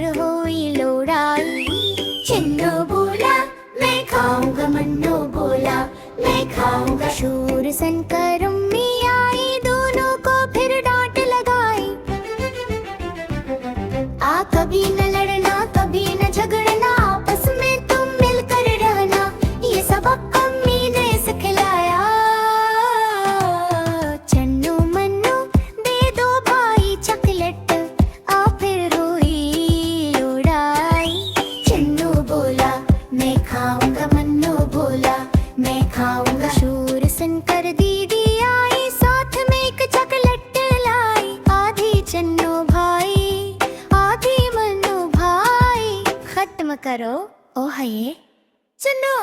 पर हुई लड़ाई। चन्नू बोला मैं खाऊंगा, मन्नू बोला मैं खाऊंगा। शूरसेन कर अम्मी आई, दोनों को फिर डांट लगाई। आ कभी न लड़ना, कभी न झगड़ना, आपस में तुम मिलकर रहना, ये सबक अम्मी ने सिखलाया। चन्नू मन्नू दे दो भाई चॉकलेट, आ फिर हुई लड़ाई। चन्नू बोला मैं खाऊंगा, मन्नू बोला मैं खाऊंगा। शूरसेन कर दीदी आई, साथ में एक चॉकलेट लाई। आधी चन्नू भाई, आधी मन्नू भाई, खत्म करो ओ है चन्नू।